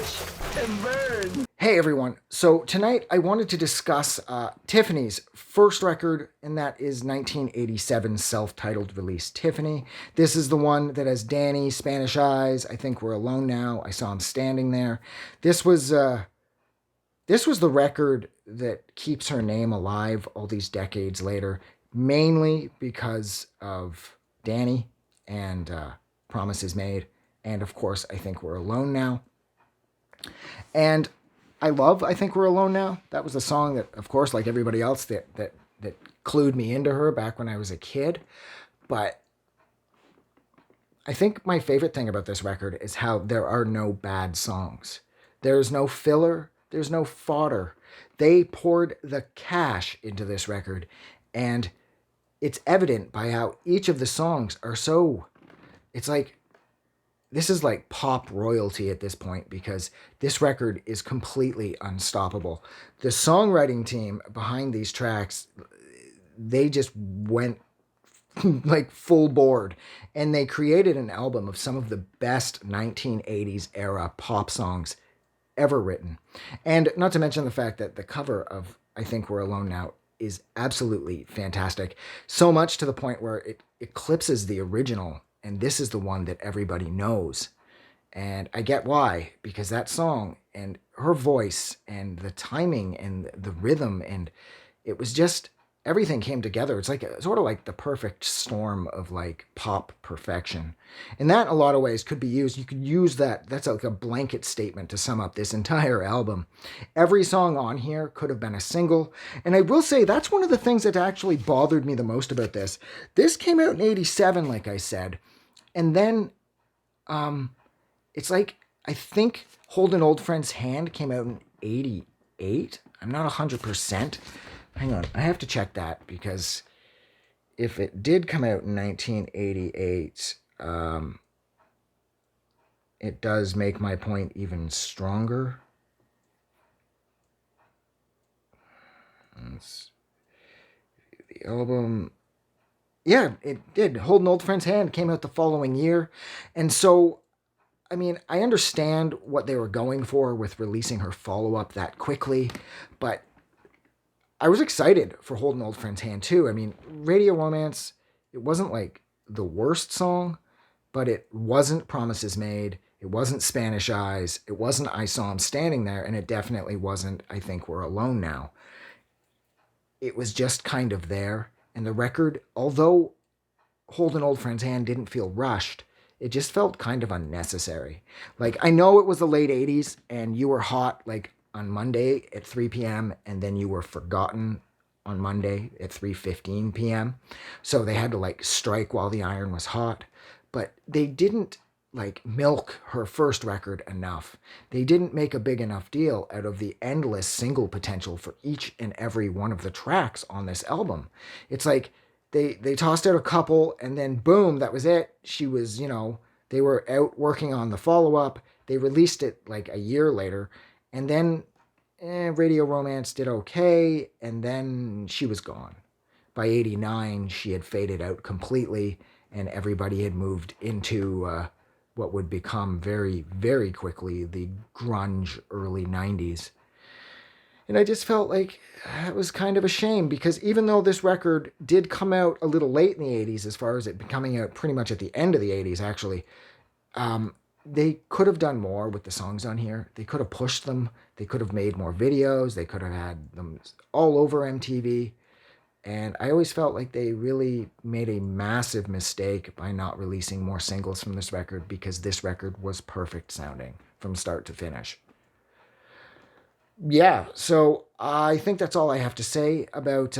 watch and burn. Hey everyone, so tonight I wanted to discuss Tiffany's first record, and that is 1987's self-titled release, Tiffany. This is the one that has Danny, Spanish Eyes, I Think We're Alone Now, I Saw Him Standing There. This was the record that keeps her name alive all these decades later, mainly because of Danny and Promises Made, and of course I Think We're Alone Now. And I Think We're Alone Now. That was the song that, of course, like everybody else, that clued me into her back when I was a kid. But I think my favorite thing about this record is how there are no bad songs. There's no filler. There's no fodder. They poured the cash into this record, and it's evident by how each of the songs are so... It's like... This is like pop royalty at this point, because this record is completely unstoppable. The songwriting team behind these tracks, they just went like full board, and they created an album of some of the best 1980s era pop songs ever written. And not to mention the fact that the cover of I Think We're Alone Now is absolutely fantastic. So much to the point where it eclipses the original. And this is the one that everybody knows. And I get why, because that song and her voice and the timing and the rhythm, and it was just, everything came together. It's like sort of like the perfect storm of like pop perfection. And that in a lot of ways could be used. You could use that. That's like a blanket statement to sum up this entire album. Every song on here could have been a single. And I will say that's one of the things that actually bothered me the most about this. This came out in 87, like I said. And then it's like, I think Hold an Old Friend's Hand came out in 88. I'm not 100%. Hang on, I have to check that, because if it did come out in 1988, it does make my point even stronger. The album... Yeah, it did. Hold an Old Friend's Hand came out the following year. And so, I mean, I understand what they were going for with releasing her follow-up that quickly, but I was excited for Hold an Old Friend's Hand too. I mean, Radio Romance, it wasn't like the worst song, but it wasn't Promises Made. It wasn't Spanish Eyes. It wasn't I Saw Him Standing There. And it definitely wasn't I Think We're Alone Now. It was just kind of there. And the record, although Hold an Old Friend's Hand didn't feel rushed, it just felt kind of unnecessary. Like, I know it was the late 80s, and you were hot, like, on Monday at 3 p.m., and then you were forgotten on Monday at 3:15 p.m. So they had to, like, strike while the iron was hot. But they didn't, like, milk her first record enough. They didn't make a big enough deal out of the endless single potential for each and every one of the tracks on this album. It's like they tossed out a couple, and then boom, that was it. She was, they were out working on the follow-up. They released it like a year later, and then Radio Romance did okay, and then she was gone. By 89, she had faded out completely, and everybody had moved into... what would become very, very quickly the grunge early 90s. And I just felt like it was kind of a shame, because even though this record did come out a little late in the 80s, as far as it coming out pretty much at the end of the 80s, actually, they could have done more with the songs on here. They could have pushed them. They could have made more videos. They could have had them all over MTV. And I always felt like they really made a massive mistake by not releasing more singles from this record, because this record was perfect sounding from start to finish. Yeah, so I think that's all I have to say about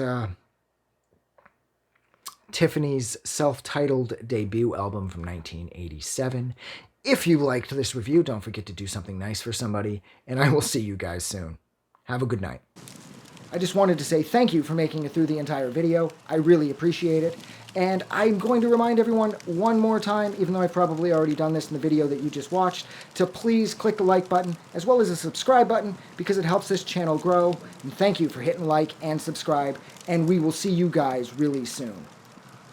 Tiffany's self-titled debut album from 1987. If you liked this review, don't forget to do something nice for somebody, and I will see you guys soon. Have a good night. I just wanted to say thank you for making it through the entire video. I really appreciate it. And I'm going to remind everyone one more time, even though I've probably already done this in the video that you just watched, to please click the like button as well as the subscribe button, because it helps this channel grow. And thank you for hitting like and subscribe, and we will see you guys really soon.